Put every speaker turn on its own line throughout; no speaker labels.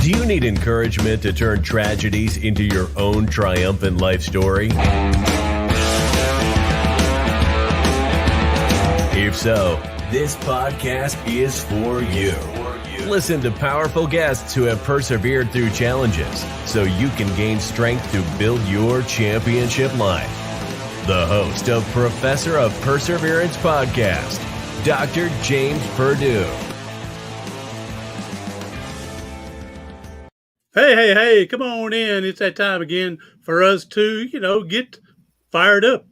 Do you need encouragement to turn tragedies into your own triumphant life story? If so, this podcast is for you. Listen to powerful guests who have persevered through challenges so you can gain strength to build your championship life. The host of Professor of Perseverance podcast, Dr. James Purdue.
Hey, come on in. It's that time again for us to, get fired up,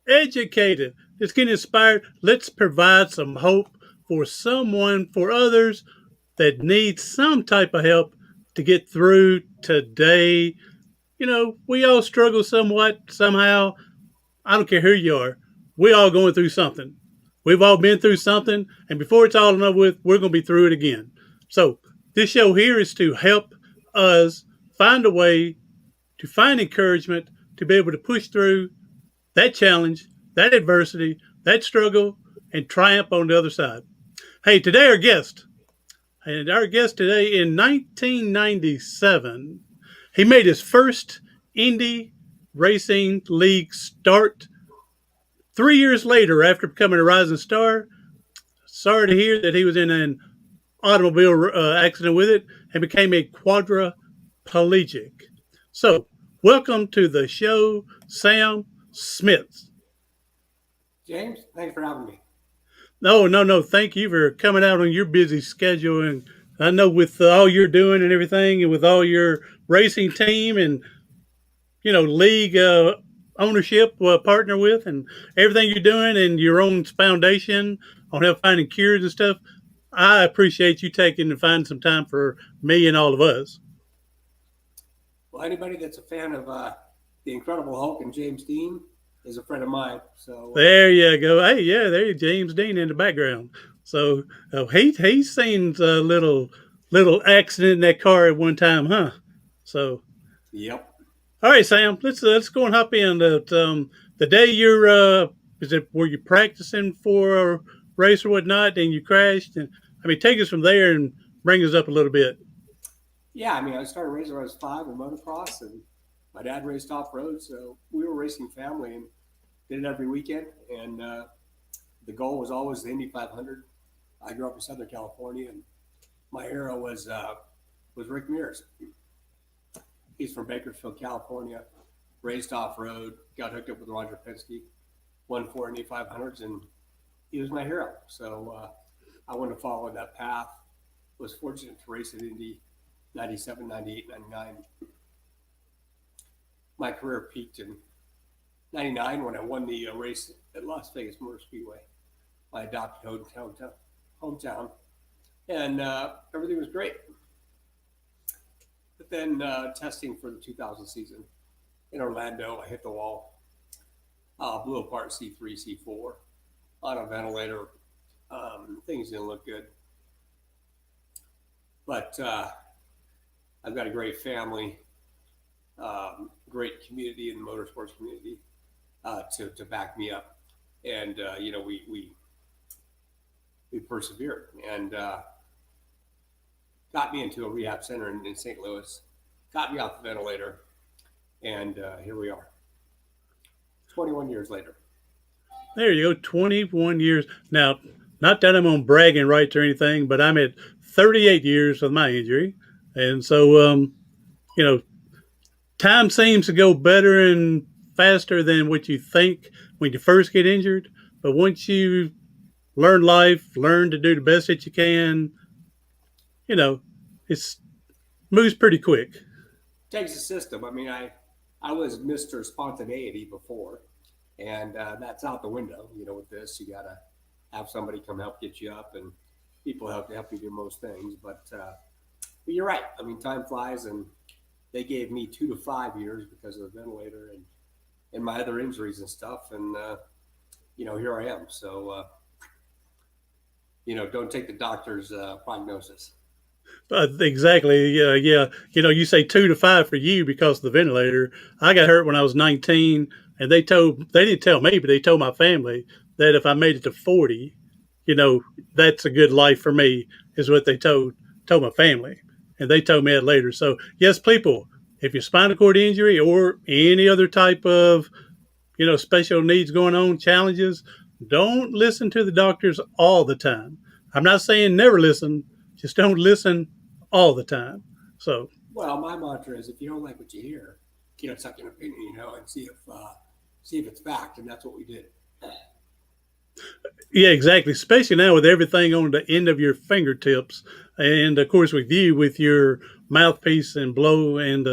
educated. Let's get inspired. Let's provide some hope for others that need some type of help to get through today. We all struggle somewhat, somehow. I don't care who you are. We all going through something. We've all been through something, and before it's all over with, we're going to be through it again. So this show here is to help us find a way to find encouragement to be able to push through that challenge, that adversity, that struggle, and triumph on the other side. Hey, today our guest today in 1997, he made his first Indy Racing League start 3 years later after becoming a rising star. Sorry to hear that he was in an automobile accident with it and became a quadriplegic. So, welcome to the show, Sam Schmidt.
James, thanks for having me.
No. Thank you for coming out on your busy schedule. And I know with all you're doing and everything, and with all your racing team and, league ownership partner with, and everything you're doing, and your own foundation on help finding cures and stuff, I appreciate you taking and finding some time for me and all of us.
Well, anybody that's a fan of the Incredible Hulk and James Dean is a friend of mine. So
there you go. Hey, yeah, there's James Dean in the background. So he's seen a little accident in that car at one time, huh? So
yep.
All right, Sam. Let's go and hop in. The day were you practicing for a race or whatnot, and you crashed? And take us from there and bring us up a little bit.
Yeah, I started racing when I was 5 in motocross, and my dad raced off-road, so we were racing family and did it every weekend. And the goal was always the Indy 500. I grew up in Southern California, and my hero was Rick Mears. He's from Bakersfield, California, raced off-road, got hooked up with Roger Penske, won 4 Indy 500s, and he was my hero. So I wanted to follow that path. Was fortunate to race at Indy 97, 98, 99. My career peaked in 99 when I won the race at Las Vegas Motor Speedway, my adopted hometown. And everything was great. But then testing for the 2000 season in Orlando, I hit the wall, blew apart C3, C4 on a ventilator. Things didn't look good. But I've got a great family, great community in the motorsports community to back me up. And, we persevered and got me into a rehab center in St. Louis, got me off the ventilator, and here we are, 21 years later.
There you go, 21 years. Now, not that I'm on bragging rights or anything, but I'm at 38 years with my injury. And so, time seems to go better and faster than what you think when you first get injured. But once you learn life, learn to do the best that you can, it moves pretty quick.
Takes a system. I was Mr. Spontaneity before, and that's out the window. With this, you got to have somebody come help get you up, and people help you do most things. But you're right. Time flies, and they gave me 2 to 5 years because of the ventilator and my other injuries and stuff. And, here I am. So, don't take the doctor's prognosis.
Exactly. Yeah. You say 2 to 5 for you because of the ventilator. I got hurt when I was 19, and they didn't tell me, but they told my family that if I made it to 40, that's a good life for me, is what they told my family. and they told me that later. So yes, people, if your spinal cord injury or any other type of special needs going on, challenges, don't listen to the doctors all the time. I'm not saying never listen, just don't listen all the time. So,
Well, my mantra is if you don't like what you hear, tuck in an opinion, and see if it's fact, and that's what we did.
yeah, exactly. Especially now with everything on the end of your fingertips, and of course with you with your mouthpiece and blow and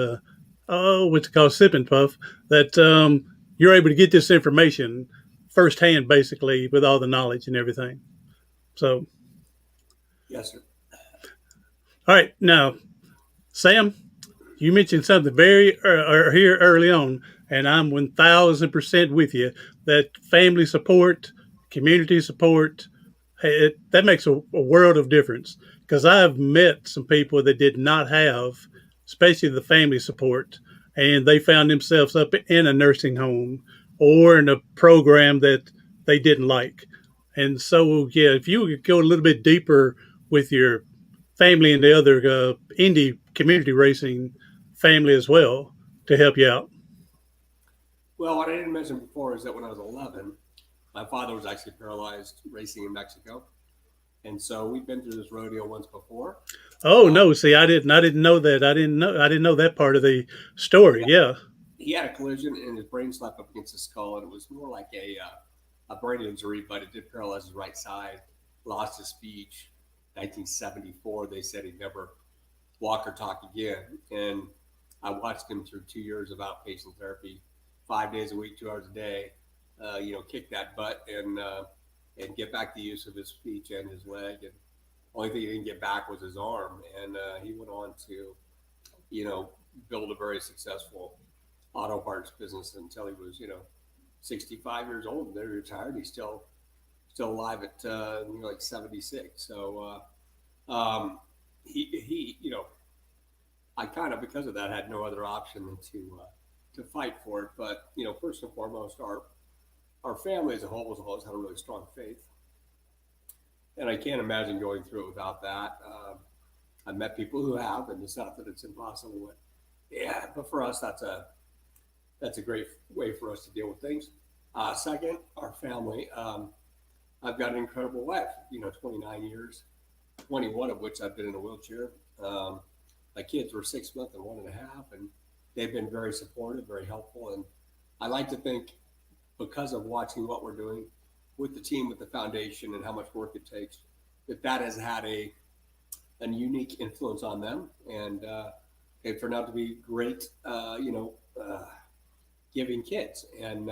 what's it called, sip and puff, that you're able to get this information firsthand, basically with all the knowledge and everything. So,
Yes, sir.
all right, now Sam, you mentioned something very here early on, and I'm 1,000% with you. That family support, community support, that makes a world of difference. Because I've met some people that did not have, especially the family support, and they found themselves up in a nursing home or in a program that they didn't like. And so, yeah, if you could go a little bit deeper with your family and the other Indy community racing family as well to help you out.
Well, what I didn't mention before is that when I was 11, my father was actually paralyzed racing in Mexico, and so we've been through this rodeo once before.
Oh no! See, I didn't know that. I didn't know that part of the story. Yeah.
He had a collision and his brain slapped up against his skull, and it was more like a brain injury, but it did paralyze his right side. Lost his speech. 1974, they said he'd never walk or talk again. And I watched him through 2 years of outpatient therapy, 5 days a week, 2 hours a day. Kick that butt and get back the use of his speech and his leg. And only thing he didn't get back was his arm. And he went on to, build a very successful auto parts business until he was, 65 years old. And then he retired. He's still alive at like 76. So he I kind of, because of that, had no other option than to fight for it. But first and foremost, our family as a whole has always had a really strong faith, and I can't imagine going through it without that. I've met people who have, and it's not that it's impossible. But yeah, but for us, that's a great way for us to deal with things. Second, our family. I've got an incredible wife. 29 years, 21 of which I've been in a wheelchair. My kids were 6 months and 1.5, and they've been very supportive, very helpful. And I like to think, because of watching what we're doing with the team, with the foundation, and how much work it takes, that has had a unique influence on them, and they've turned out to be great, giving kids. And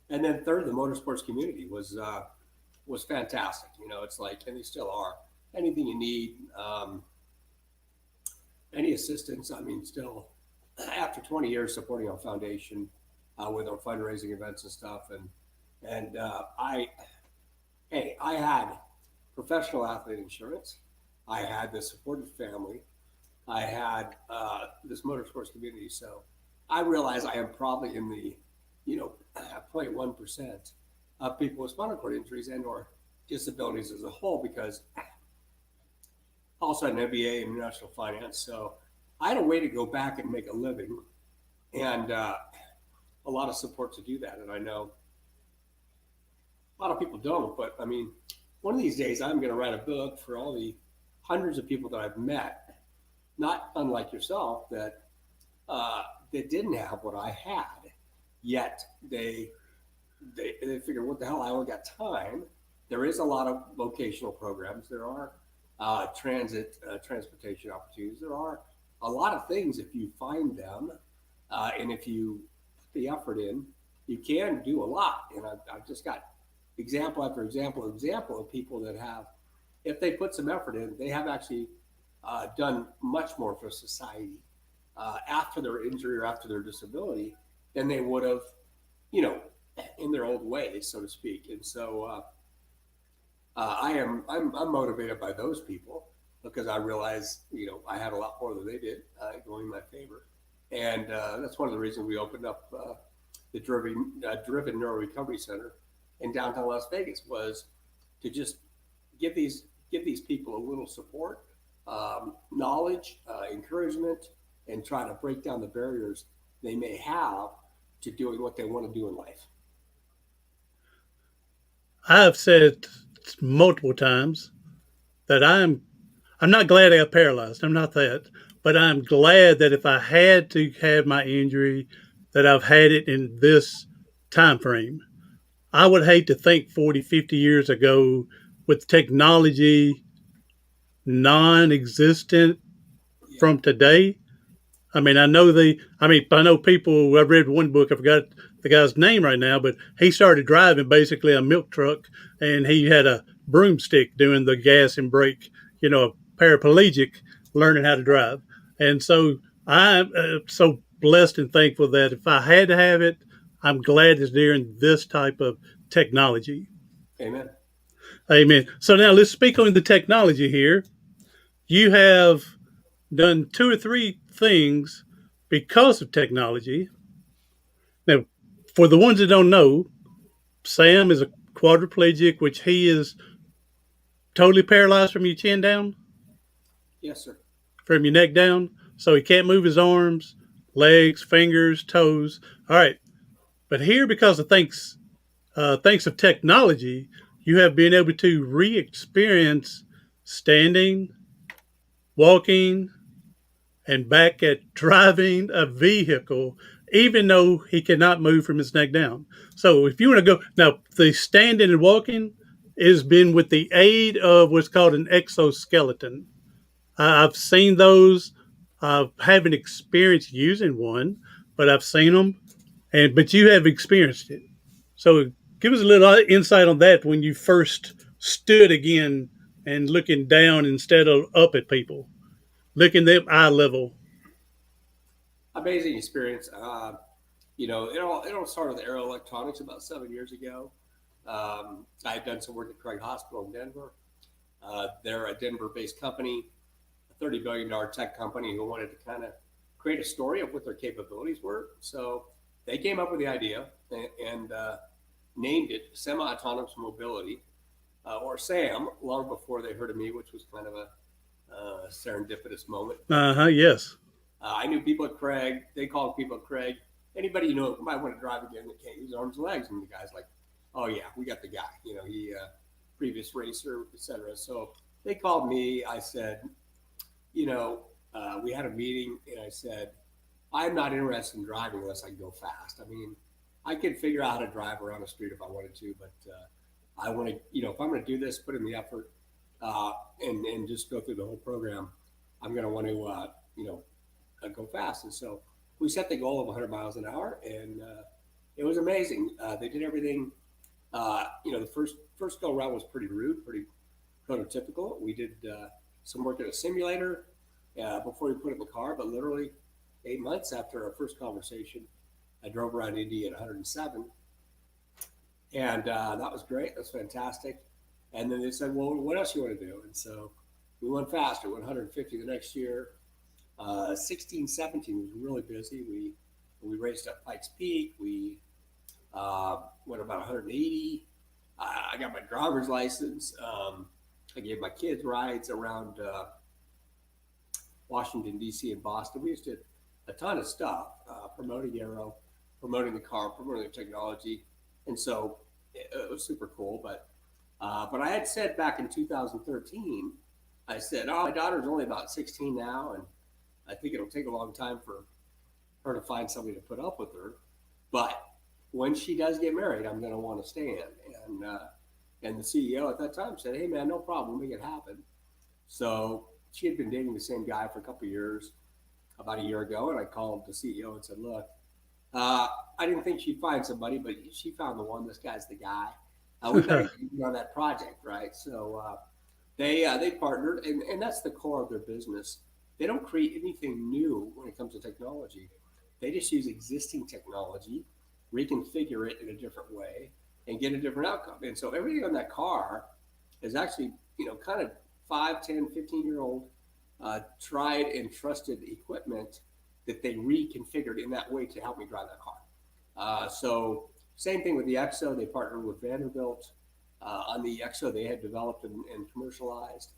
then third, the motorsports community was fantastic. It's like, and they still are. Anything you need, any assistance. I mean, still after 20 years supporting our foundation with our fundraising events and stuff, and I had professional athlete insurance. I had the supportive family. I had this motorsports community. So I realize I am probably in the 0.1% of people with spinal cord injuries and or disabilities as a whole, because also had an MBA in international finance. So I had a way to go back and make a living, and a lot of support to do that. And I know a lot of people don't, but I mean, one of these days I'm going to write a book for all the hundreds of people that I've met, not unlike yourself, that didn't have what I had, yet they figure, what the hell, I only got time. There is a lot of vocational programs. There are transportation opportunities. There are a lot of things, if you find them, and if you put the effort in, you can do a lot. And I've just got example after example of people that have, if they put some effort in, they have actually done much more for society after their injury or after their disability than they would have, in their old ways, so to speak. And so I'm motivated by those people, because I realize, I had a lot more than they did going in my favor. And that's one of the reasons we opened up the Driven Neuro Recovery Center in downtown Las Vegas, was to just give these people a little support, knowledge, encouragement, and try to break down the barriers they may have to doing what they want to do in life.
I have said multiple times that I'm not glad I got paralyzed. I'm not that, but I'm glad that if I had to have my injury, that I've had it in this time frame. I would hate to think 40, 50 years ago with technology non-existent
Yeah.
from today. I know people, I read one book, I forgot the guy's name right now, but he started driving basically a milk truck and he had a broomstick doing the gas and brake, a paraplegic learning how to drive. And so I'm so blessed and thankful that if I had to have it, I'm glad it's during this type of technology.
Amen.
Amen. So now let's speak on the technology here. You have done two or three things because of technology. Now, for the ones that don't know, Sam is a quadriplegic, which he is totally paralyzed from your chin down,
Yes, sir.
from your neck down. So he can't move his arms, legs, fingers, toes. All right. But here, because of thanks of technology, you have been able to re-experience standing, walking, and back at driving a vehicle, even though he cannot move from his neck down. So if you want to go now, the standing and walking has been with the aid of what's called an exoskeleton. I've seen those. I haven't experienced using one, but I've seen them, and but you have experienced it. So give us a little insight on that when you first stood again and looking down instead of up at people, looking them eye level.
Amazing experience. It all started with Aero Electronics about 7 years ago. I had done some work at Craig Hospital in Denver. They're a Denver-based company, a $30 billion tech company who wanted to kind of create a story of what their capabilities were. So they came up with the idea and named it Semi-Autonomous Mobility, or SAM, long before they heard of me, which was kind of a serendipitous moment.
Yes.
I knew people at Craig. They called people at Craig. Anybody you know who might want to drive again that can't use arms and legs. And the guy's like, oh, yeah, we got the guy. He previous racer, etc. So they called me. I said, we had a meeting, and I said, I'm not interested in driving unless I can go fast. I mean, I could figure out how to drive around the street if I wanted to, but I want to, if I'm going to do this, put in the effort and just go through the whole program, I'm going to want to, go fast. And so we set the goal of 100 miles an hour, and it was amazing. They did everything. The first go around was pretty rude, pretty prototypical. We did some work in a simulator before we put it in the car, but literally 8 months after our first conversation, I drove around Indy at 107, and that was great. That was fantastic. And then they said, well, what else you want to do? And so we went faster, went 150 the next year. 16, 17 was really busy. We raced up Pikes Peak. We went about 180. I got my driver's license. I gave my kids rides around Washington, D.C. and Boston. We just did a ton of stuff, promoting Aero, promoting the car, promoting the technology. And so it was super cool. But I had said back in 2013, I said, my daughter's only about 16 now, and I think it'll take a long time for her to find somebody to put up with her. But when she does get married, I'm going to want to stand. And the CEO at that time said, hey, man, no problem. We'll make it happen. So she had been dating the same guy for a couple of years, about a year ago. And I called the CEO and said, look, I didn't think she'd find somebody, but she found the one. This guy's the guy. We better get on that project, right? So they partnered, and that's the core of their business. They don't create anything new when it comes to technology. They just use existing technology, reconfigure it in a different way, and get a different outcome. And so everything on that car is actually, kind of 5, 10, 15-year-old tried and trusted equipment that they reconfigured in that way to help me drive that car. So same thing with the EXO. They partnered with Vanderbilt on the EXO they had developed and commercialized.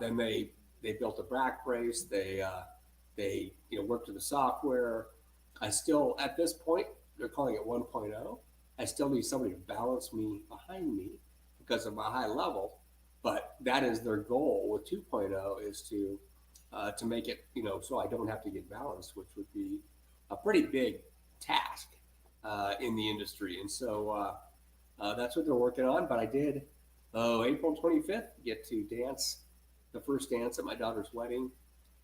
Then they they built a back brace. They worked with the software. I still, at this point, they're calling it 1.0. I still need somebody to balance me behind me because of my high level. But that is their goal with 2.0 is to make it, so I don't have to get balanced, which would be a pretty big task in the industry. And so that's what they're working on. But I did, April 25th, get to dance the first dance at my daughter's wedding.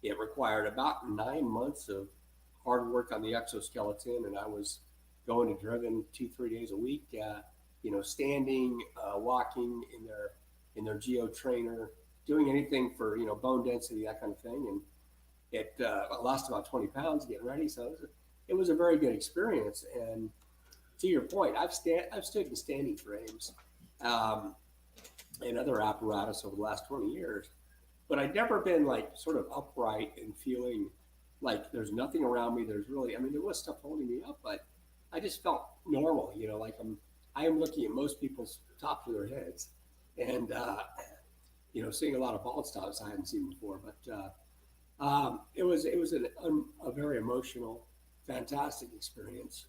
It required about 9 months of hard work on the exoskeleton, and I was going to driven 2-3 days a week, standing, walking in their geo trainer, doing anything for, bone density, that kind of thing. And it lost about 20 pounds getting ready. So it was a very good experience. And to your point, I've stood in standing frames and other apparatus over the last 20 years, but I'd never been like sort of upright and feeling like there's nothing around me. There was stuff holding me up, but I just felt normal, like I am looking at most people's tops of their heads and, seeing a lot of bald spots I hadn't seen before. But it was a very emotional, fantastic experience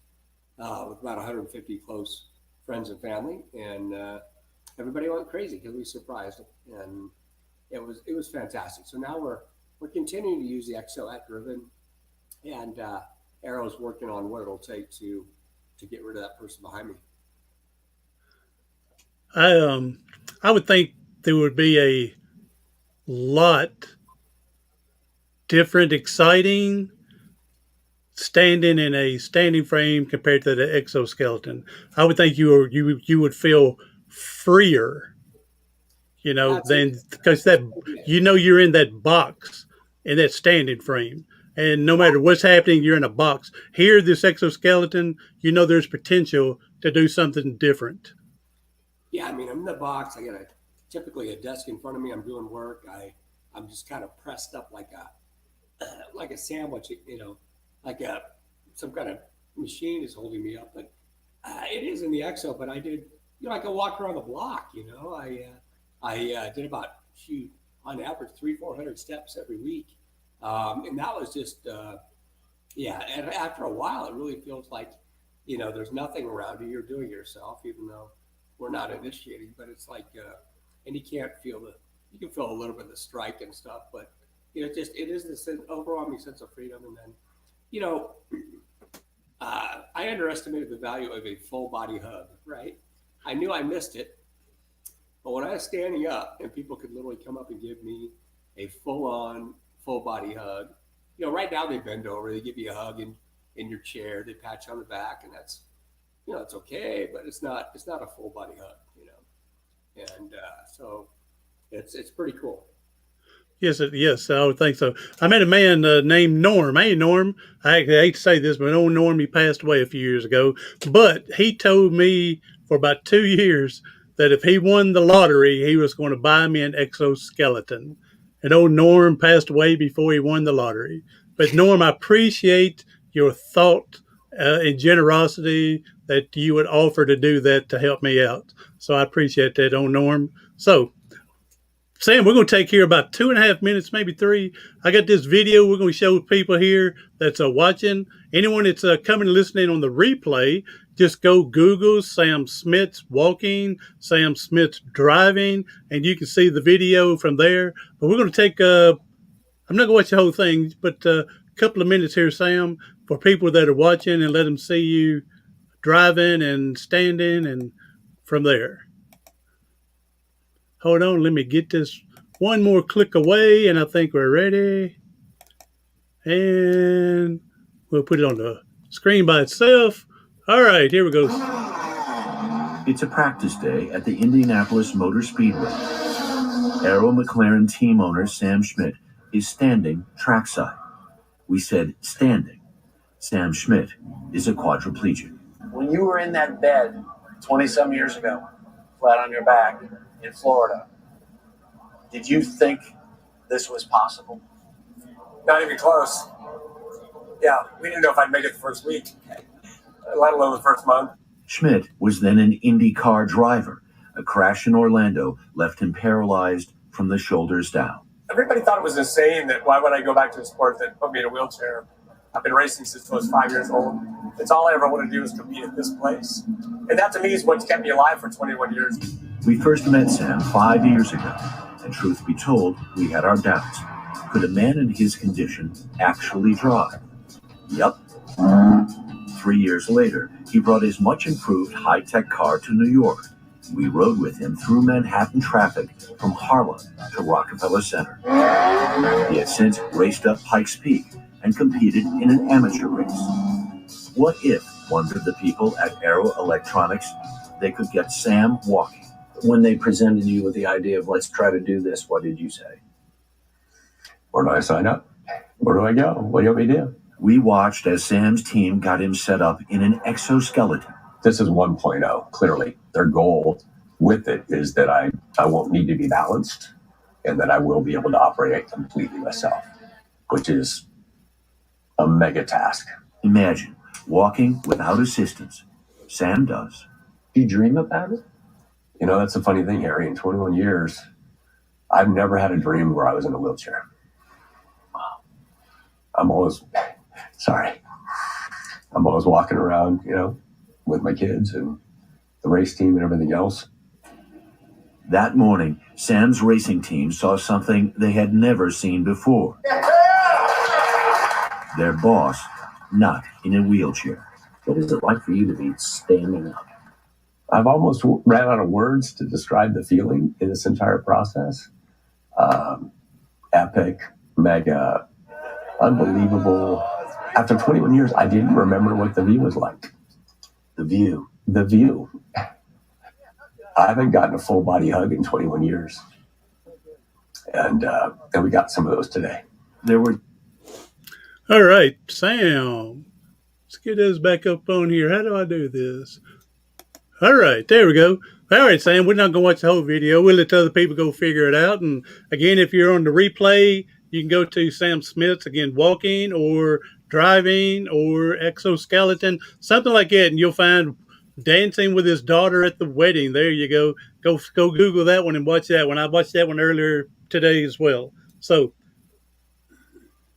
with about 150 close friends and family, and everybody went crazy because we surprised them, and it was fantastic. So now we're continuing to use the Exo at driven, and Arrow's working on what it'll take to get rid of that person behind me.
I would think there would be a lot different, exciting standing in a standing frame compared to the exoskeleton. I would think you would feel freer, than because you're in that box in that standing frame, and no matter what's happening, you're in a box. Here, this exoskeleton, there's potential to do something different.
Yeah, I'm in the box. I got typically a desk in front of me. I'm doing work. I'm just kind of pressed up like a sandwich, like some kind of machine is holding me up. But it is in the Exo. But I did, I could walk around the block. I did about on average 300-400 steps every week, and that was just And after a while, it really feels like there's nothing around you. You're doing it yourself, even though we're not initiating. But it's like, and you can't feel you can feel a little bit of the strike and stuff, but it is this overwhelming sense of freedom. And then, I underestimated the value of a full body hug, right? I knew I missed it, but when I was standing up and people could literally come up and give me a full body hug, right now they bend over, they give you a hug in your chair, they pat you on the back, and that's, it's okay, but it's not a full body hug, and so it's pretty cool.
Yes, I would think so. I met a man named Norm. Hey, Norm, I hate to say this, but old Norm, he passed away a few years ago. But he told me for about 2 years that if he won the lottery, he was going to buy me an exoskeleton. And old Norm passed away before he won the lottery. But Norm, I appreciate your thought and generosity that you would offer to do that to help me out. So I appreciate that, old Norm. So, Sam, we're going to take here about 2.5 minutes, maybe 3. I got this video we're going to show people here that's watching. Anyone that's coming and listening on the replay, just go Google Sam Schmidt's walking, Sam Schmidt's driving, and you can see the video from there. But we're going to take, I'm not going to watch the whole thing, but a couple of minutes here, Sam, for people that are watching, and let them see you driving and standing and from there. Hold on, let me get this one more click away, and I think we're ready. And we'll put it on the screen by itself. All right, here we go.
It's a practice day at the Indianapolis Motor Speedway. Arrow McLaren team owner Sam Schmidt is standing trackside. We said standing. Sam Schmidt is a quadriplegic.
When you were in that bed 20-some years ago, flat on your back in Florida, did you think this was possible?
Not even close. Yeah, we didn't know if I'd make it the first week, let alone the first month.
Schmidt was then an Indy car driver. A crash in Orlando left him paralyzed from the shoulders down.
everybody thought it was insane that why would I go back to a sport that put me in a wheelchair? I've been racing since I was 5 years old. It's all I ever want to do is compete at this place. And that to me is what's kept me alive for 21 years.
We first met Sam 5 years ago, and truth be told, we had our doubts. Could a man in his condition actually drive? Yep. 3 years later, he brought his much improved high-tech car to New York. We rode with him through Manhattan traffic from Harlem to Rockefeller Center. He has since raced up Pikes Peak and competed in an amateur race. What if, wondered the people at Aero Electronics, they could get Sam walking?
When they presented you with the idea of let's try to do this, what did you say?
Where do I sign up? Where do I go? What do you want me to do?
We watched as Sam's team got him set up in an exoskeleton.
This is 1.0, clearly. Their goal with it is that I won't need to be balanced and that I will be able to operate it completely myself, which is a mega task.
Imagine walking without assistance. Sam does.
Do you dream about it?
You know, that's the funny thing, Harry. In 21 years, I've never had a dream where I was in a wheelchair. I'm always walking around, you know, with my kids and the race team and everything else.
That morning, Sam's racing team saw something they had never seen before. Their boss, not in a wheelchair.
What is it like for you to be standing up?
I've almost ran out of words to describe the feeling in this entire process. Epic, mega, unbelievable. After 21 years, I didn't remember what the view was like. The view. I haven't gotten a full body hug in 21 years. And we got some of those today.
There were.
All right, Sam. Let's get those back up on here. How do I do this? All right, there we go. All right, Sam, we're not going to watch the whole video. We'll let other people go figure it out. And again, if you're on the replay, you can go to Sam Schmidt's, again, walking or driving or exoskeleton, something like that. And you'll find dancing with his daughter at the wedding. There you go. Go Google that one and watch that one. I watched that one earlier today as well. So,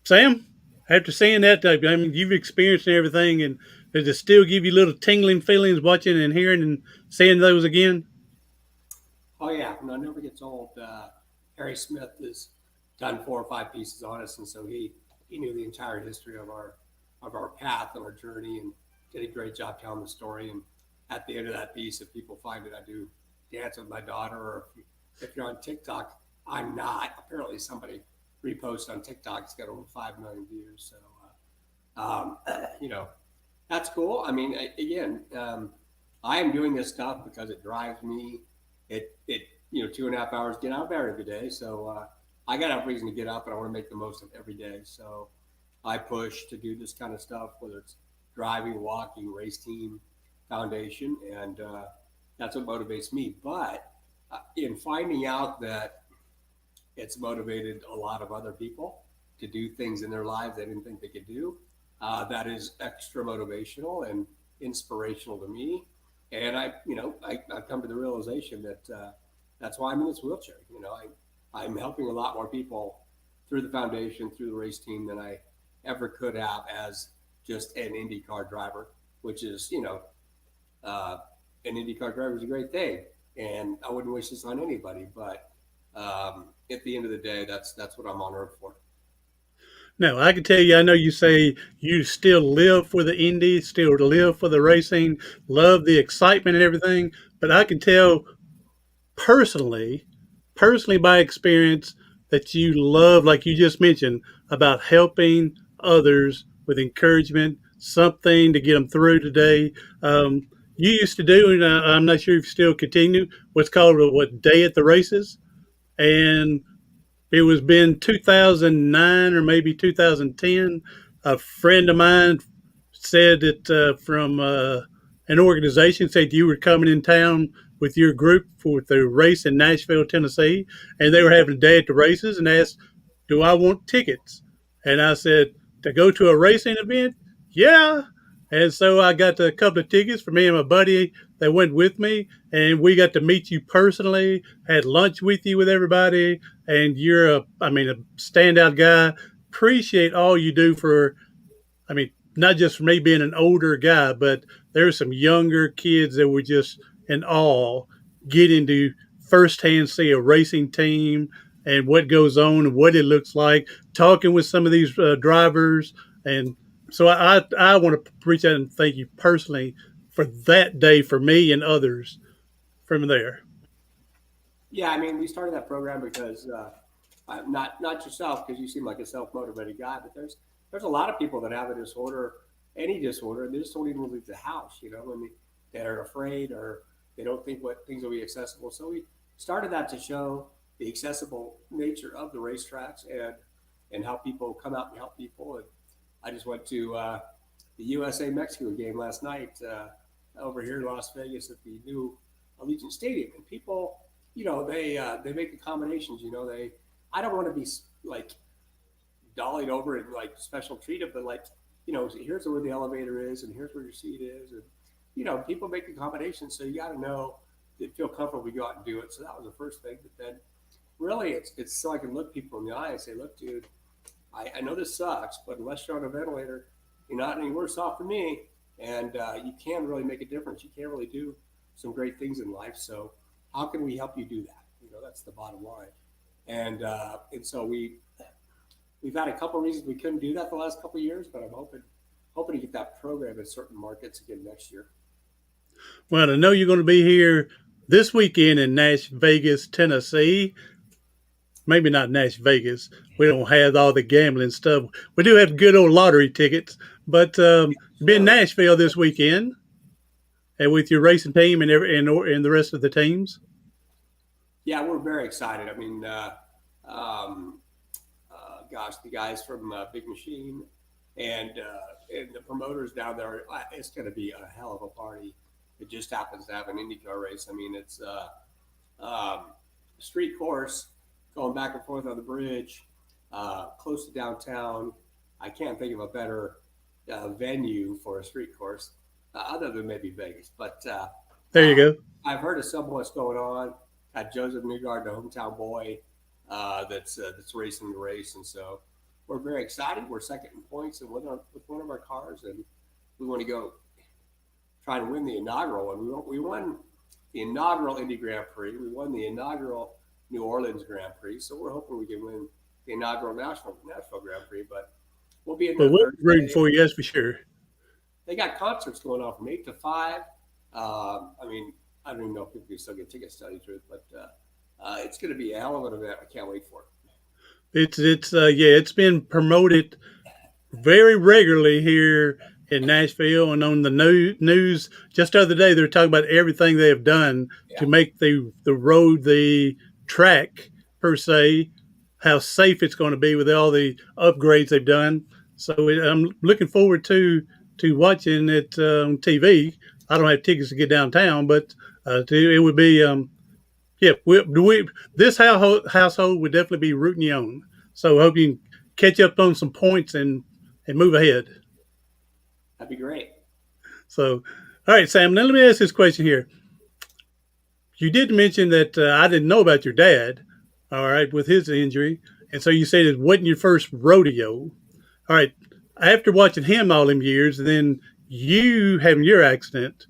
Sam, after seeing that, I mean, you've experienced everything, and does it still give you little tingling feelings watching and hearing and seeing those again?
Oh, yeah. No, it never gets old. Harry Schmidt has done 4 or 5 pieces on us, and so he knew the entire history of our path and our journey and did a great job telling the story. And at the end of that piece, if people find it, I do dance with my daughter, or if you're on TikTok, I'm not. Apparently somebody reposted on TikTok. It's got over 5 million views. So, you know, that's cool. I mean, again, I am doing this stuff because it drives me. It 2.5 hours get out of bed every day. So I got to have reason to get up, and I want to make the most of every day. So I push to do this kind of stuff, whether it's driving, walking, race team, foundation, and that's what motivates me. But in finding out that it's motivated a lot of other people to do things in their lives they didn't think they could do, that is extra motivational and inspirational to me. And I've come to the realization that that's why I'm in this wheelchair. You know, I'm helping a lot more people through the foundation, through the race team, than I ever could have as just an IndyCar driver, which is, an IndyCar driver is a great thing, and I wouldn't wish this on anybody. But at the end of the day, that's what I'm on earth for.
Now, I can tell you, I know you say you still live for the Indy, still live for the racing, love the excitement and everything, but I can tell personally by experience, that you love, like you just mentioned, about helping others with encouragement, something to get them through today. You used to do, and I'm not sure if you still continue, what's called Day at the Races. And it was been 2009 or maybe 2010. A friend of mine said that from an organization said you were coming in town with your group for the race in Nashville, Tennessee, and they were having a day at the races and asked, do I want tickets? And I said, to go to a racing event? Yeah. And so I got a couple of tickets for me and my buddy that went with me, and we got to meet you personally, had lunch with you with everybody, and you're a standout guy. Appreciate all you do for, not just for me being an older guy, but there's some younger kids that were just in awe getting to firsthand see a racing team and what goes on and what it looks like, talking with some of these drivers. And so I want to reach out and thank you personally for that day for me and others from there.
Yeah, I mean, we started that program because not yourself, because you seem like a self-motivated guy, but there's a lot of people that have a disorder, any disorder, and they just don't even leave the house, when they're afraid or they don't think what things will be accessible. So we started that to show the accessible nature of the racetracks and how people come out and help people. And I just went to the USA Mexico game last night over here in Las Vegas at the new Allegiant Stadium, and people, they make accommodations. I don't want to be like dollied over and like special treated, but here's where the elevator is, and here's where your seat is, and people make accommodations. So you got to know that feel comfortable we go out and do it. So that was the first thing. But then, really, it's so I can look people in the eye and say, look, dude, I know this sucks, but unless you're on a ventilator, you're not any worse off than me, and you can really make a difference. You can really do some great things in life. So how can we help you do that? That's the bottom line. And so we've had a couple of reasons we couldn't do that the last couple of years, but I'm hoping to get that program in certain markets again next year.
Well, I know you're going to be here this weekend in Nash Vegas, Tennessee. Maybe not Nash Vegas. We don't have all the gambling stuff. We do have good old lottery tickets, but be in Nashville this weekend and with your racing team and the rest of the teams.
Yeah, we're very excited. I mean, the guys from Big Machine and the promoters down there, it's going to be a hell of a party. It just happens to have an IndyCar race. I mean, it's a street course going back and forth on the bridge, close to downtown. I can't think of a better venue for a street course other than maybe Vegas. But
there you go.
I've heard of some what's going on. Got Joseph Newgard, the hometown boy, that's racing the race, and so we're very excited. We're second in points and with one of our cars, and we want to go try to win the inaugural. And we won the inaugural Indy Grand Prix. We won the inaugural New Orleans Grand Prix. So we're hoping we can win the inaugural Nashville Grand Prix. But we'll be in there.
We're rooting for you, that's for sure.
They got concerts going on from 8 to 5. I don't even know if people can still get tickets, to tell you the truth, but it's going to be a hell of an event. I can't wait for it. It's been promoted very regularly here in Nashville and on the news. Just the other day, they were talking about everything they have done to make the road, the track per se, how safe it's going to be with all the upgrades they've done. So I'm looking forward to watching it on TV. I don't have tickets to get downtown, but it would be, this household would definitely be rooting you on. So I hope you can catch up on some points and move ahead. That'd be great.
So, all right, Sam, now let me ask this question here. You did mention that I didn't know about your dad, all right, with his injury. And so you said it wasn't your first rodeo. All right, after watching him all them years, and then you having your accident,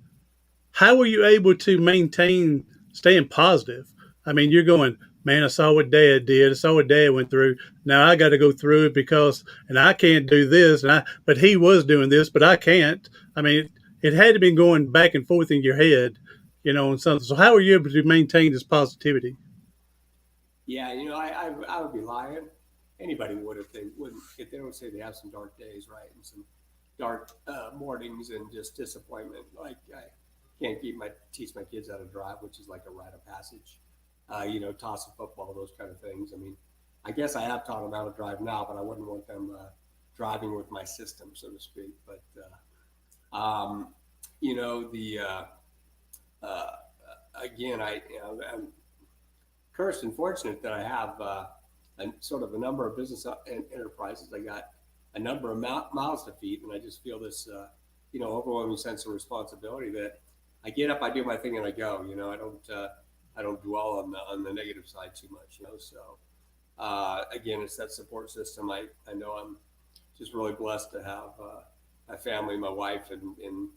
how were you able to maintain staying positive? I mean, you're going, man, I saw what Dad did. I saw what Dad went through. Now I got to go through it and I can't do this. But he was doing this, but I can't. I mean, it had to be going back and forth in your head, and something. So how were you able to maintain this positivity?
Yeah, I would be lying. Anybody would if they don't say they have some dark days, right? And some dark mornings and just disappointment. Like I can't teach my kids how to drive, which is like a rite of passage. Tossing football, those kind of things. I mean, I guess I have taught them how to drive now, but I wouldn't want them driving with my system, so to speak. But again, I'm cursed and fortunate that I have a number of business enterprises. I got a number of mouths to feed, and I just feel this, overwhelming sense of responsibility that I get up, I do my thing, and I go. I don't dwell on the negative side too much. So again, it's that support system. I know I'm just really blessed to have my family, my wife, and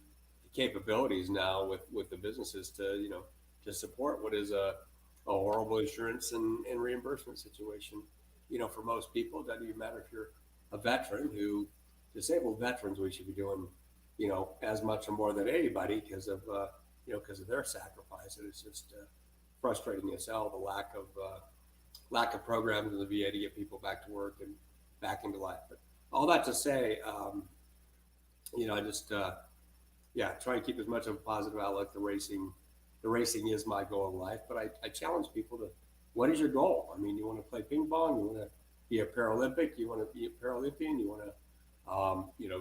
capabilities now with the businesses to to support what is a horrible insurance and reimbursement situation. For most people, it doesn't even matter if you're a veteran. Who disabled veterans, we should be doing as much or more than anybody because of their sacrifice. And it's just frustrating as hell, the lack of programs in the VA to get people back to work and back into life. But all that to say, I just try and keep as much of a positive outlook. The racing is my goal in life, but I challenge people to, what is your goal? I mean, you want to play ping pong, you want to be a Paralympic, you want to be a Paralympian, you want to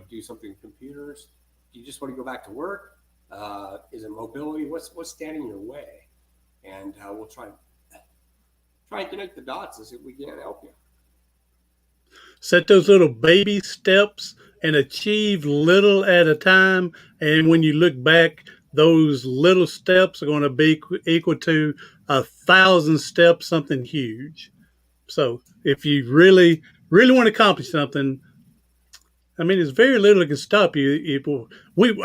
do something with computers, you just want to go back to work. Is it mobility? What's standing in your way? And we'll try and connect the dots as if we can help you.
Set those little baby steps and achieve little at a time. And when you look back, those little steps are going to be equal to 1,000 steps, something huge. So if you really, really want to accomplish something, I mean, there's very little that can stop you.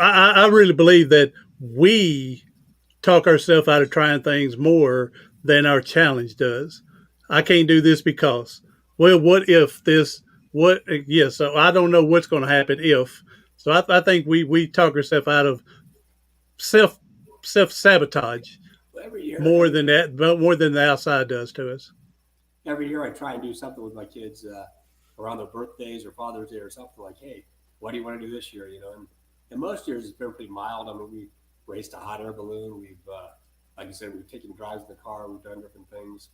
I really believe that we talk ourselves out of trying things more than our challenge does. I can't do this because, well, what if this? What? Yeah, so I don't know what's going to happen if. So I think we talk ourselves out of self sabotage
Every year,
more than that, but more than the outside does to us.
Every year, I try and do something with my kids around their birthdays or Father's Day or something, like, hey, what do you want to do this year? And most years it's been pretty mild. I mean, we raced a hot air balloon. We've, like I said, we've taken drives in the car. We've done different things.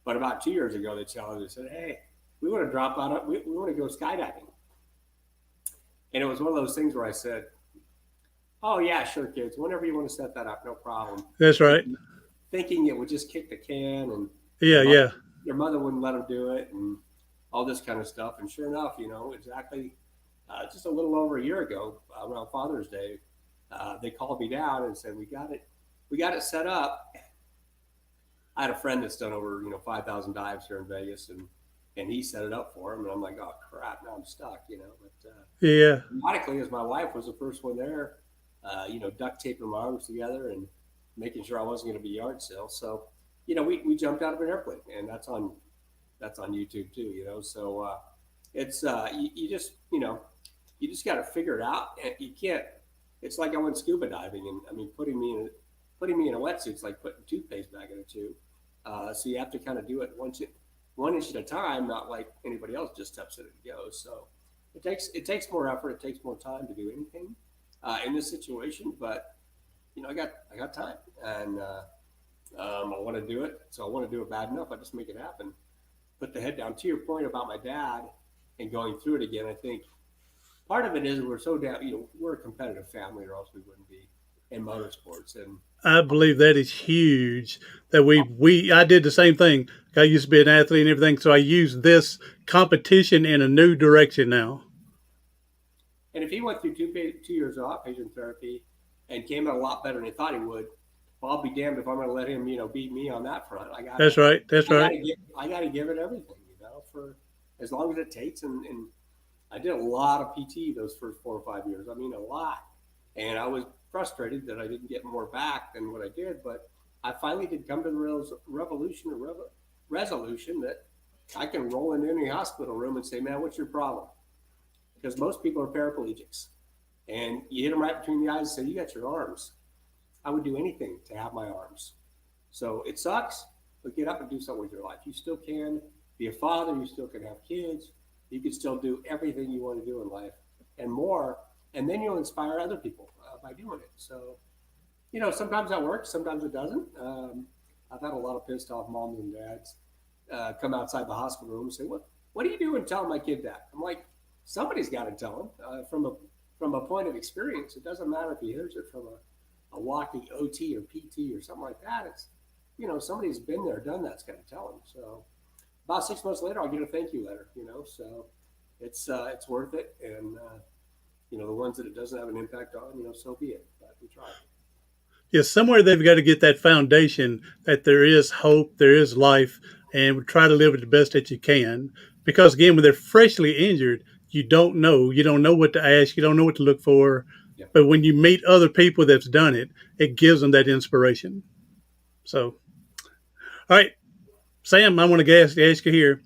But about 2 years ago, they challenged us and said, hey, we want to drop out. We want to go skydiving. And it was one of those things where I said, oh, yeah, sure, kids. Whenever you want to set that up, no problem.
That's right.
Thinking it would just kick the can and your mother wouldn't let them do it and all this kind of stuff. And sure enough, exactly just a little over a year ago, around Father's Day, they called me down and said, we got it set up. I had a friend that's done over 5,000 dives here in Vegas, and he set it up for him, and I'm like, oh crap, now I'm stuck, But ironically, as my wife was the first one there, duct taping my arms together and making sure I wasn't going to be yard sale. So, we jumped out of an airplane, and that's on YouTube too, So it's you just got to figure it out, and you can't. It's like I went scuba diving, and I mean, putting me in a wetsuit's like putting toothpaste back in a tube. So you have to kind of do it one inch at a time, not like anybody else just steps in and goes. So it takes more effort. It takes more time to do anything in this situation. But I got time, and I want to do it. So I want to do it bad enough. I just make it happen. Put the head down. To your point about my dad and going through it again, I think part of it is we're so down. We're a competitive family, or else we wouldn't be in motorsports. And
I believe that is huge. That I did the same thing. I used to be an athlete and everything, so I use this competition in a new direction now.
And if he went through 2 years of outpatient therapy and came out a lot better than he thought he would, well, I'll be damned if I'm going to let him, beat me on that front. That's right. I got to give it everything, for as long as it takes. And I did a lot of PT those first 4 or 5 years. I mean, a lot. And I was frustrated that I didn't get more back than what I did. But I finally did come to the resolution that I can roll into any hospital room and say, man, what's your problem? Because most people are paraplegics. And you hit them right between the eyes and say, you got your arms. I would do anything to have my arms. So it sucks, but get up and do something with your life. You still can be a father. You still can have kids. You can still do everything you want to do in life and more. And then you'll inspire other people by doing it. So, sometimes that works. Sometimes it doesn't. I've had a lot of pissed off moms and dads come outside the hospital room and say, what do you do and tell my kid that? I'm like, somebody's got to tell him from a point of experience. It doesn't matter if he hears it from a walking OT or PT or something like that. It's, somebody's been there, done that's got to tell him. So about 6 months later, I'll get a thank you letter, so it's worth it. And, the ones that it doesn't have an impact on, so be it. But we try.
somewhere they've got to get that foundation that there is hope, there is life, and try to live it the best that you can. Because again, when they're freshly injured, you don't know. You don't know what to ask. You don't know what to look for.
Yeah.
But when you meet other people that's done it, it gives them that inspiration. So, all right, Sam, I want to ask you here.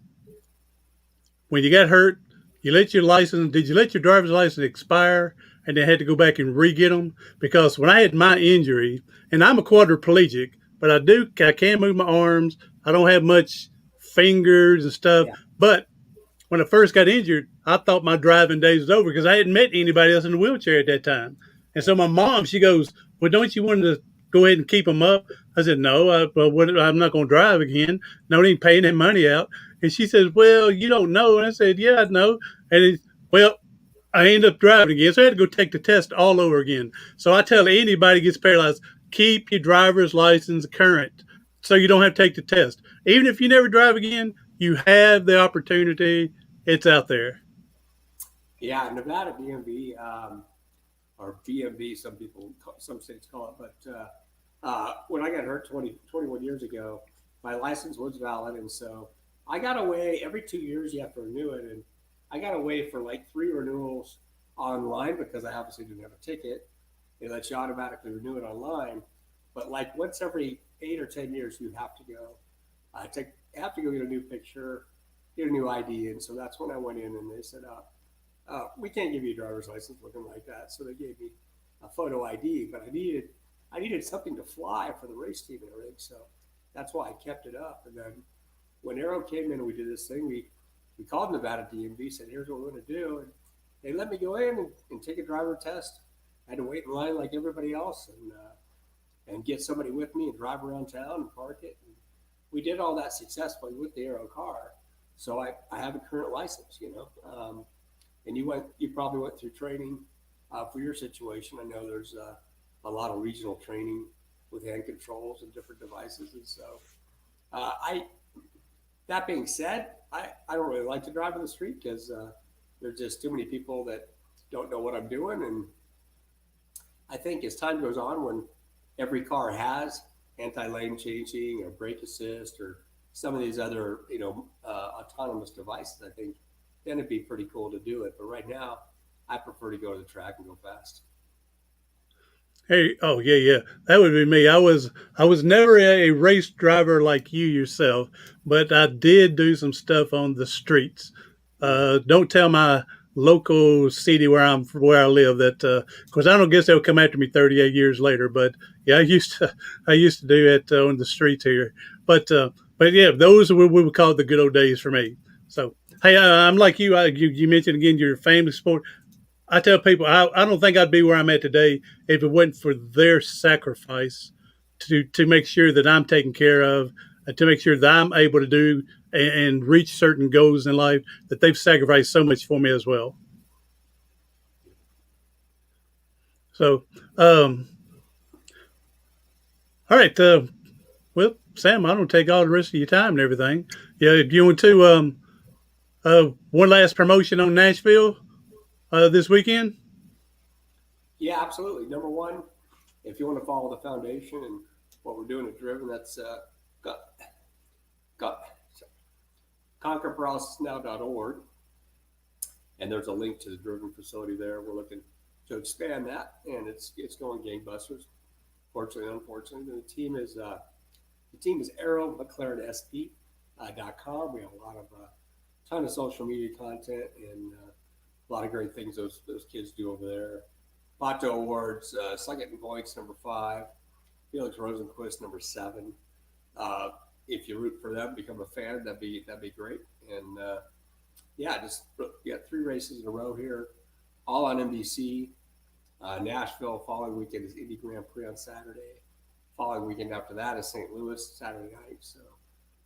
When you got hurt, you let your license. Did you let your driver's license expire, and then had to go back and re-get them? Because when I had my injury, and I'm a quadriplegic, but I can move my arms. I don't have much fingers and stuff.
Yeah.
But when I first got injured, I thought my driving days was over because I hadn't met anybody else in a wheelchair at that time. And so my mom, she goes, "Well, don't you want to go ahead and keep them up?" I said, "No, I'm not going to drive again. No need paying that money out." And she says, "Well, you don't know." And I said, "Yeah, I know." And I ended up driving again. So I had to go take the test all over again. So I tell anybody who gets paralyzed, keep your driver's license current so you don't have to take the test. Even if you never drive again, you have the opportunity. It's out there.
Yeah, Nevada DMV, or DMV, some states call it. But when I got hurt 21 years ago, my license was valid. And so I got away every 2 years, you have to renew it. And I got away for like 3 renewals online because I obviously didn't have a ticket. They let you automatically renew it online. But like once every 8 or 10 years, you have to go. Have to go get a new picture, get a new ID. And so that's when I went in and they said, we can't give you a driver's license looking like that. So they gave me a photo ID, but I needed something to fly for the race team and everything. So that's why I kept it up. And then when Aero came in and we did this thing, we called Nevada DMV, said, "Here's what we're going to do." And they let me go in and take a driver test. I had to wait in line like everybody else and get somebody with me and drive around town and park it. And we did all that successfully with the Aero car. So I have a current license, and you probably went through training for your situation. I know there's a lot of regional training with hand controls and different devices. And so that being said, I don't really like to drive on the street because there's just too many people that don't know what I'm doing. And I think as time goes on, when every car has anti-lane changing or brake assist or some of these other, autonomous devices, I think then it'd be pretty cool to do it. But right now, I prefer to go to the track and go fast.
Hey, oh yeah, that would be me. I was never a race driver like you yourself, but I did do some stuff on the streets. Don't tell my local city where I live that, because I don't guess they'll come after me 38 years later. But yeah, I used to do it on the streets here. But yeah, those were we would call it the good old days for me. So hey, I'm like you. You mentioned again your family sport. I tell people I don't think I'd be where I'm at today if it wasn't for their sacrifice to make sure that I'm taken care of and to make sure that I'm able to do and reach certain goals in life, that they've sacrificed so much for me as well. So, all right. Well, Sam, I don't take all the rest of your time and everything. Yeah, do you want to one last promotion on Nashville this weekend?
Yeah, absolutely. Number one, if you want to follow the foundation and what we're doing at Driven, that's conquerparalysis.org. And there's a link to the Driven facility there. We're looking to expand that, and it's going gangbusters. Fortunately, unfortunately, the team is aeromclarensp.com. We have a lot of ton of social media content and a lot of great things those kids do over there. Pato Awards, Sluggett and Points, number 5. Felix Rosenquist, number 7. If you root for them, become a fan, that'd be great. And just 3 races in a row here, all on NBC. Nashville, following weekend is Indy Grand Prix on Saturday. Following weekend after that is St. Louis, Saturday night. So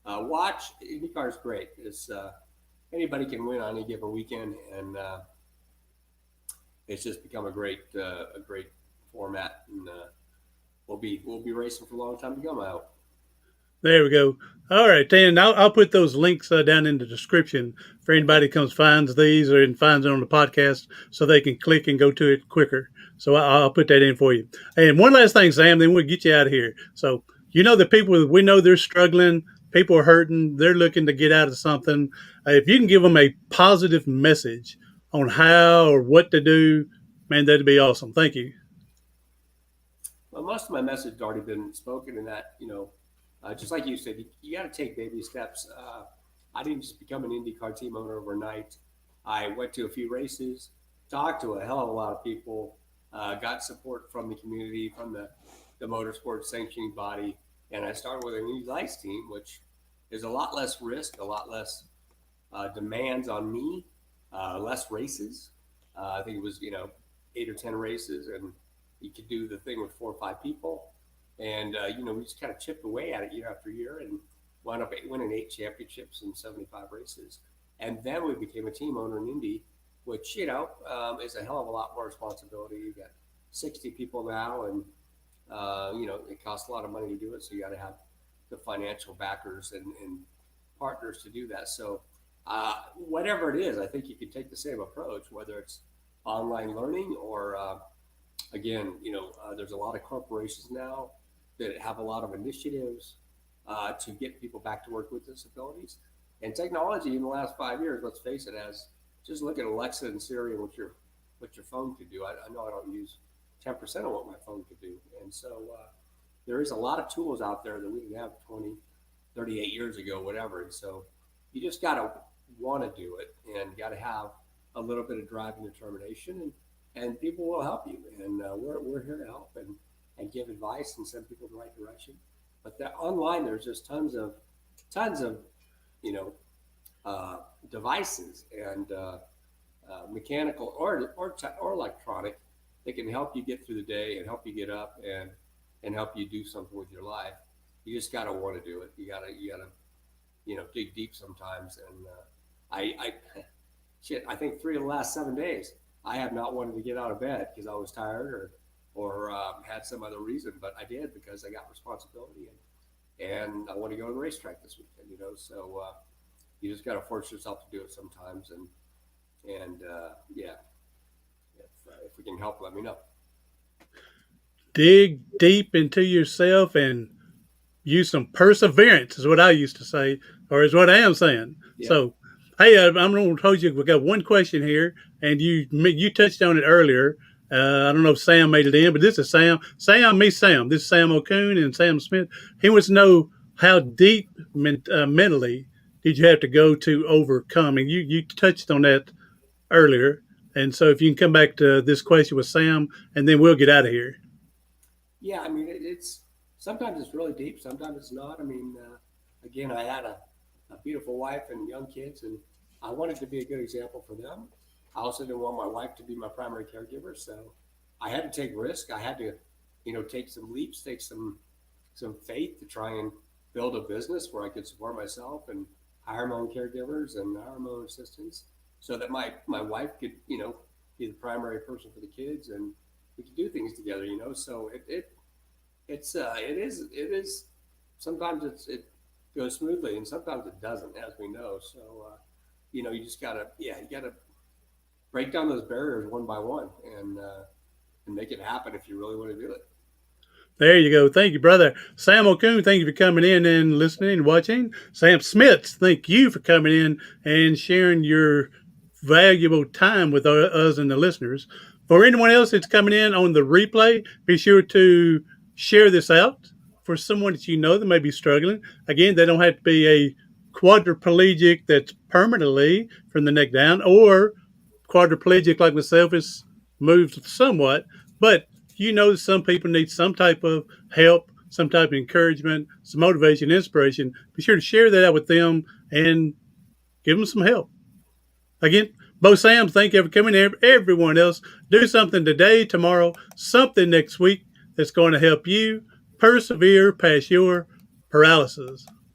watch. IndyCar is great. Anybody can win on any given weekend, and it's just become a great format. And we'll be racing for a long time to come out.
There we go. All right, Dan, I'll put those links down in the description for anybody who comes finds these or finds it on the podcast so they can click and go to it quicker. So I'll put that in for you. And one last thing, Sam, then we'll get you out of here. So, the people, we know they're struggling. People are hurting. They're looking to get out of something. If you can give them a positive message on how or what to do, man, that'd be awesome. Thank you.
Well, most of my message has already been spoken in that, just like you said, you got to take baby steps. I didn't just become an IndyCar team owner overnight. I went to a few races, talked to a hell of a lot of people, got support from the community, from the motorsport sanctioning body, and I started with an Indy Lights team, which is a lot less risk, a lot less demands on me, less races. I think it was 8 or 10 races, and you could do the thing with 4 or 5 people. And, we just kind of chipped away at it year after year and wound up winning 8 championships and 75 races. And then we became a team owner in Indy, which, is a hell of a lot more responsibility. You got 60 people now, and, it costs a lot of money to do it. So you got to have the financial backers and partners to do that. So whatever it is, I think you can take the same approach, whether it's online learning or, again, there's a lot of corporations now that have a lot of initiatives to get people back to work with disabilities. And technology in the last 5 years, let's face it, just look at Alexa and Siri and what your phone could do. I know I don't use 10% of what my phone could do. And so there is a lot of tools out there that we didn't have 20, 38 years ago, whatever. And so you just got to want to do it and got to have a little bit of drive and determination, and people will help you. And we're here to help and give advice and send people in the right direction. But online, there's just tons of devices and mechanical or electronic that can help you get through the day and help you get up and help you do something with your life. You just got to want to do it. You gotta dig deep sometimes. And I think 3 of the last 7 days, I have not wanted to get out of bed because I was tired or had some other reason, but I did because I got responsibility and I want to go to the racetrack this weekend. So you just got to force yourself to do it sometimes. And if we can help, let me know.
Dig deep into yourself and use some perseverance is what I used to say, or is what I am saying. Yeah. So, hey, I'm going to hold you. We got one question here, and you touched on it earlier. I don't know if Sam made it in, but this is Sam. Sam. This is Sam O'Coon and Sam Schmidt. He wants to know how deep mentally did you have to go to overcome? And you touched on that earlier. And so if you can come back to this question with Sam, and then we'll get out of here.
Yeah, I mean, sometimes it's really deep. Sometimes it's not. I mean, again, I had a beautiful wife and young kids, and I wanted to be a good example for them. I also didn't want my wife to be my primary caregiver, so I had to take risk. I had to, take some leaps, take some faith to try and build a business where I could support myself and hire my own caregivers and hire my own assistants, so that my wife could, be the primary person for the kids, and we could do things together. So it is. Sometimes it goes smoothly, and sometimes it doesn't, as we know. So you just gotta break down those barriers one by one and make it happen if you really want to do it.
There you go. Thank you, brother. Sam O'Coon, thank you for coming in and listening and watching. Sam Schmidt, thank you for coming in and sharing your valuable time with us and the listeners. For anyone else that's coming in on the replay, be sure to share this out for someone that that may be struggling. Again, they don't have to be a quadriplegic that's permanently from the neck down, or quadriplegic like myself is moved somewhat, but some people need some type of help, some type of encouragement, some motivation, inspiration. Be sure to share that out with them and give them some help. Again, Bo Sam, thank you for coming here. Everyone else, do something today, tomorrow, something next week that's going to help you persevere past your paralysis.